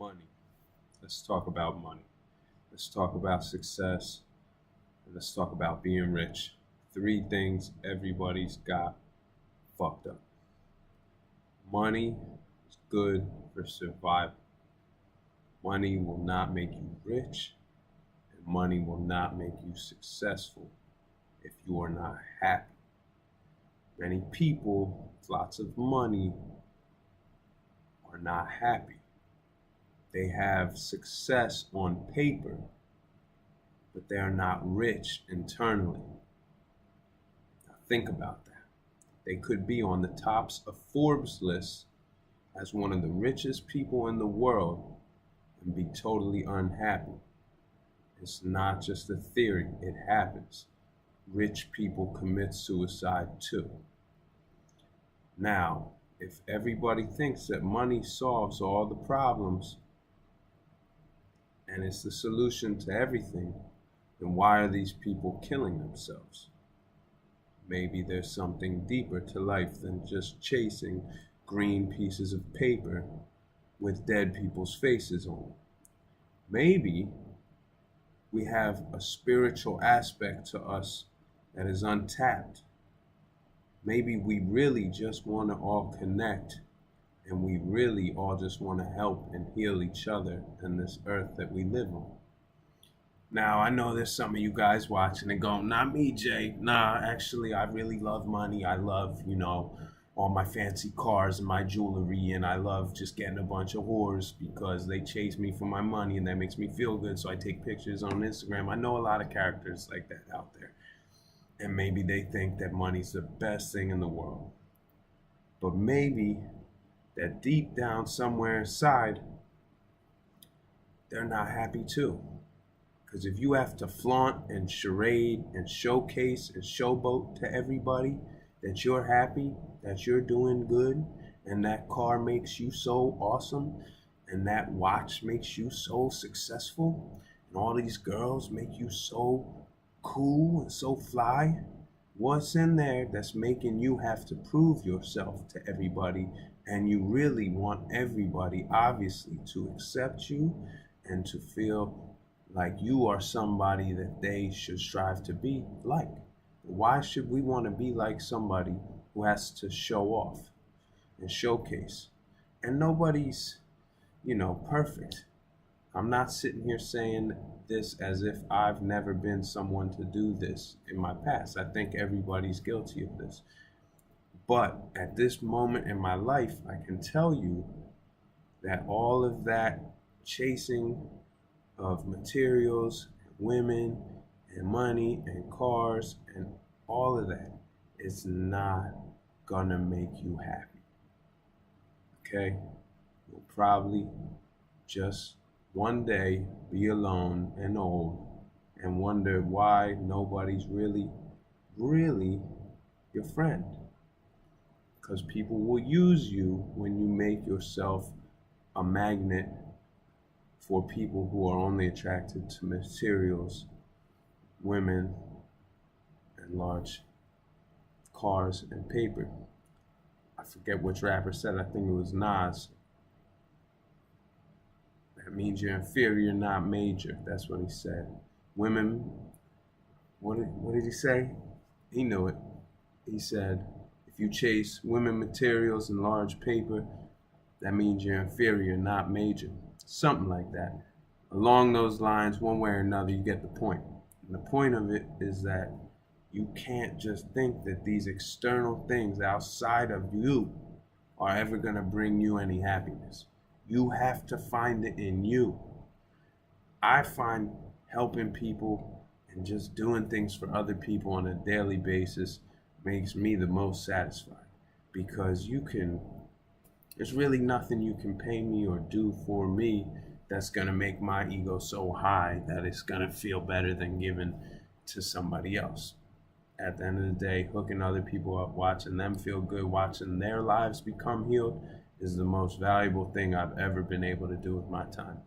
Money. Let's talk about money. Let's talk about success. And let's talk about being rich. Three things everybody's got fucked up. Money is good for survival. Money will not make you rich, and money will not make you successful if you are not happy. Many people with lots of money are not happy. They have success on paper, but they are not rich internally. Now think about that. They could be on the tops of Forbes lists as one of the richest people in the world and be totally unhappy. It's not just a theory, it happens. Rich people commit suicide too. Now, if everybody thinks that money solves all the problems and it's the solution to everything, then why are these people killing themselves? Maybe there's something deeper to life than just chasing green pieces of paper with dead people's faces on them. Maybe we have a spiritual aspect to us that is untapped. Maybe we really just want to all connect, and we really all just want to help and heal each other in this earth that we live on. Now, I know there's some of you guys watching and going, not me, Jay. Nah, actually, I really love money. I love, all my fancy cars and my jewelry, and I love just getting a bunch of whores because they chase me for my money, and that makes me feel good, so I take pictures on Instagram. I know a lot of characters like that out there. And maybe they think that money's the best thing in the world. But maybe that deep down somewhere inside, they're not happy too. Because if you have to flaunt and charade and showcase and showboat to everybody that you're happy, that you're doing good, and that car makes you so awesome, and that watch makes you so successful, and all these girls make you so cool and so fly, what's in there that's making you have to prove yourself to everybody, and you really want everybody obviously to accept you and to feel like you are somebody that they should strive to be like? Why should we want to be like somebody who has to show off and showcase? And nobody's, perfect. I'm not sitting here saying this as if I've never been someone to do this in my past. I think everybody's guilty of this. But at this moment in my life, I can tell you that all of that chasing of materials, women, and money, and cars, and all of that is not gonna make you happy. Okay? You'll probably just one day be alone and old and wonder why nobody's really your friend. Because people will use you when you make yourself a magnet for people who are only attracted to materials, women, and large cars and paper. I forget which rapper said, I think it was Nas. That means you're inferior, not major. That's what he said. Women, what did he say? He knew it. He said, if you chase women, materials, and large paper, that means you're inferior, not major. Something like that. Along those lines, one way or another, you get the point. And the point of it is that you can't just think that these external things outside of you are ever going to bring you any happiness. You have to find it in you. I find helping people and just doing things for other people on a daily basis makes me the most satisfied, because there's really nothing you can pay me or do for me that's going to make my ego so high that it's going to feel better than giving to somebody else. At the end of the day, hooking other people up, watching them feel good, watching their lives become healed is the most valuable thing I've ever been able to do with my time.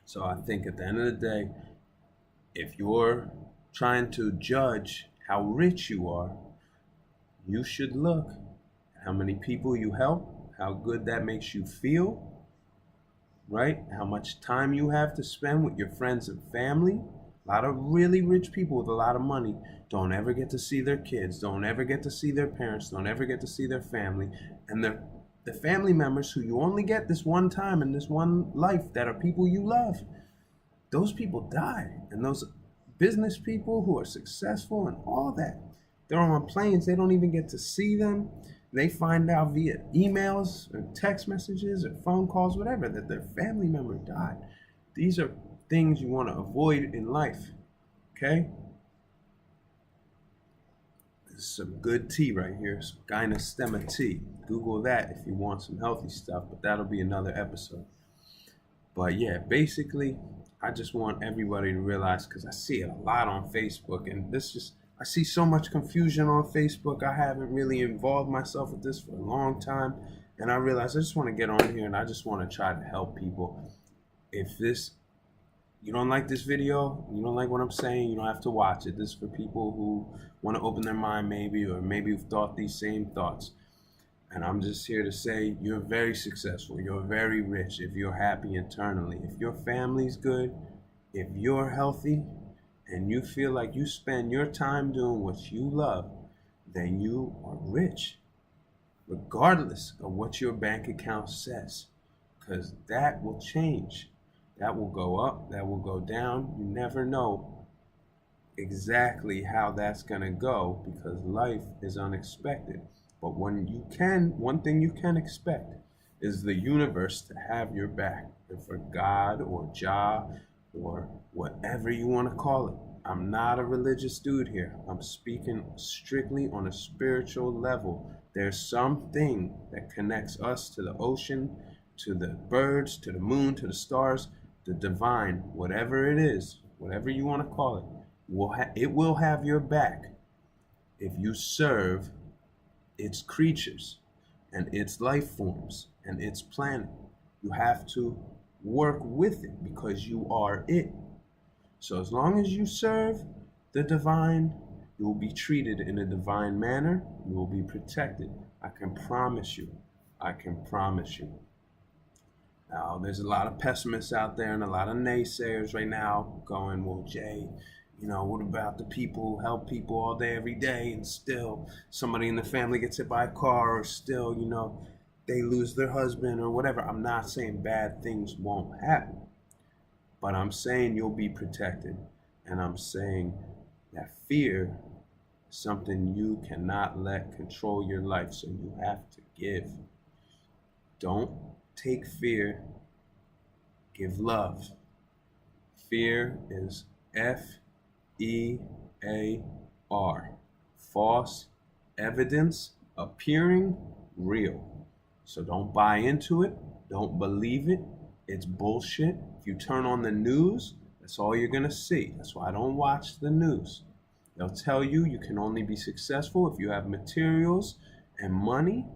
So I think at the end of the day, if you're trying to judge how rich you are, you should look at how many people you help, how good that makes you feel, right? How much time you have to spend with your friends and family. A lot of really rich people with a lot of money don't ever get to see their kids, don't ever get to see their parents, don't ever get to see their family. And the family members who you only get this one time in this one life that are people you love, those people die. And those business people who are successful and all that, they're on planes, they don't even get to see them. They find out via emails or text messages or phone calls, whatever, that their family member died. These are things you want to avoid in life, okay? This is some good tea right here, some gynostemma tea. Google that if you want some healthy stuff, but that'll be another episode. But yeah, basically, I just want everybody to realize, because I see it a lot on Facebook, and I see so much confusion on Facebook. I haven't really involved myself with this for a long time, and I realize I just want to get on here and I just want to try to help people. If you don't like this video, you don't like what I'm saying, you don't have to watch it. This is for people who want to open their mind maybe, or maybe who've thought these same thoughts. And I'm just here to say you're very successful, you're very rich if you're happy internally. If your family's good, if you're healthy, and you feel like you spend your time doing what you love, then you are rich, regardless of what your bank account says, because that will change. That will go up, that will go down. You never know exactly how that's going to go, because life is unexpected. But one thing you can expect is the universe to have your back. And for God or Jah or whatever you want to call it, I'm not a religious dude here. I'm speaking strictly on a spiritual level. There's something that connects us to the ocean, to the birds, to the moon, to the stars, the divine, whatever it is, whatever you want to call it, it will have your back if you serve its creatures and its life forms and its planet. You have to work with it because you are it. So as long as you serve the divine, you will be treated in a divine manner. You will be protected. I can promise you. I can promise you. Now, there's a lot of pessimists out there and a lot of naysayers right now going, well, Jay, what about the people who help people all day, every day, and still somebody in the family gets hit by a car, or still, they lose their husband or whatever. I'm not saying bad things won't happen, but I'm saying you'll be protected. And I'm saying that fear is something you cannot let control your life, so you have to give. Don't take fear, give love. Fear is FEAR, false evidence appearing real. So don't buy into it, don't believe it, it's bullshit. If you turn on the news, that's all you're gonna see. That's why I don't watch the news. They'll tell you you can only be successful if you have materials and money.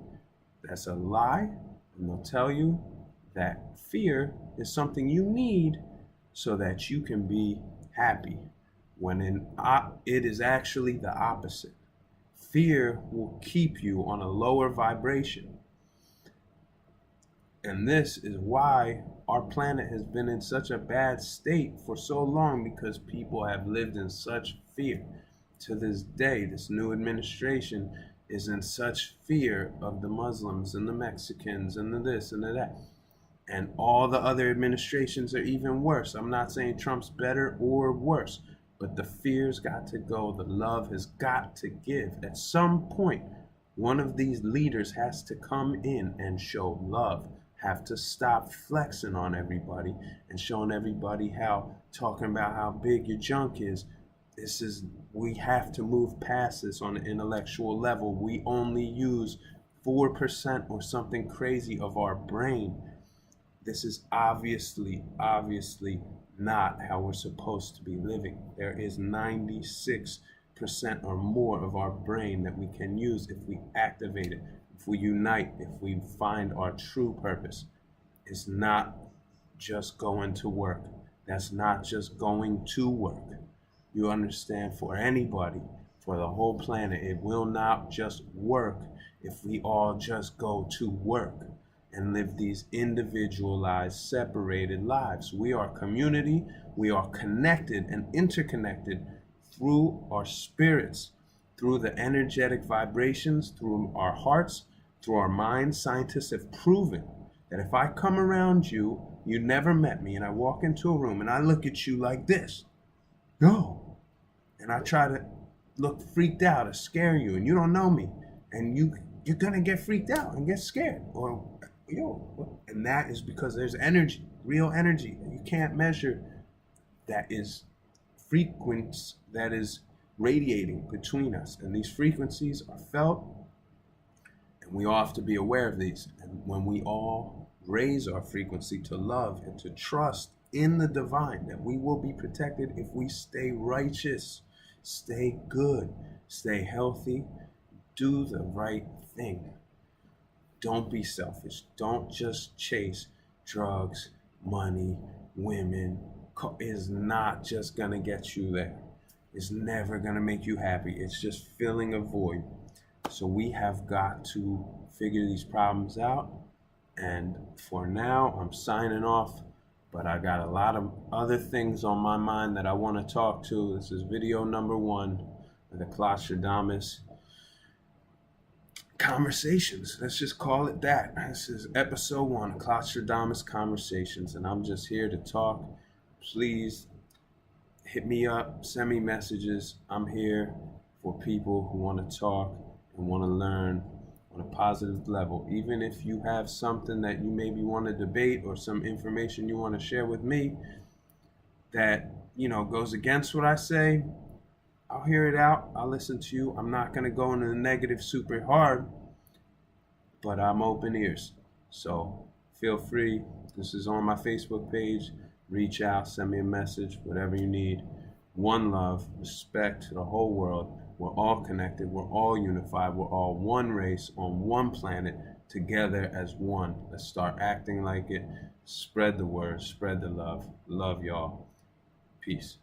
That's a lie. And they'll tell you that fear is something you need so that you can be happy, when it is actually the opposite. Fear will keep you on a lower vibration. And this is why our planet has been in such a bad state for so long, because people have lived in such fear. To this day, this new administration is in such fear of the Muslims and the Mexicans and the this and the that. And all the other administrations are even worse. I'm not saying Trump's better or worse, but the fear's got to go. The love has got to give. At some point, one of these leaders has to come in and show love, have to stop flexing on everybody and showing everybody talking about how big your junk is. We have to move past this on an intellectual level. We only use 4% or something crazy of our brain. This is obviously not how we're supposed to be living. There is 96% or more of our brain that we can use if we activate it, if we unite, if we find our true purpose. It's not just going to work. That's not just going to work. You understand, for anybody, for the whole planet, it will not just work if we all just go to work. and live these individualized, separated lives. We are community. We are connected and interconnected through our spirits, through the energetic vibrations, through our hearts, through our minds. Scientists have proven that if I come around you, you never met me, and I walk into a room and I look at you like this, no, and I try to look freaked out or scare you, and you don't know me, and you're gonna get freaked out and get scared, or and that is because there's energy, real energy that you can't measure, that is frequency, that is radiating between us, and these frequencies are felt, and we all have to be aware of these. And when we all raise our frequency to love and to trust in the divine, that we will be protected if we stay righteous, stay good, stay healthy, do the right thing. Don't be selfish. Don't just chase drugs, money, women. Is not just gonna get you there. It's never gonna make you happy. It's just filling a void. So we have got to figure these problems out. And for now, I'm signing off, but I got a lot of other things on my mind that I want to talk to. This is video number 1 of the Klotztradamus Conversations. Let's just call it that. This is episode 1, Klotztradamus Conversations, and I'm just here to talk. Please hit me up, send me messages. I'm here for people who want to talk and want to learn on a positive level. Even if you have something that you maybe want to debate, or some information you want to share with me that, goes against what I say, I'll hear it out. I'll listen to you. I'm not going to go into the negative super hard, but I'm open ears. So feel free. This is on my Facebook page. Reach out, send me a message, whatever you need. One love, respect to the whole world. We're all connected. We're all unified. We're all one race on one planet, together as one. Let's start acting like it. Spread the word, spread the love. Love y'all. Peace.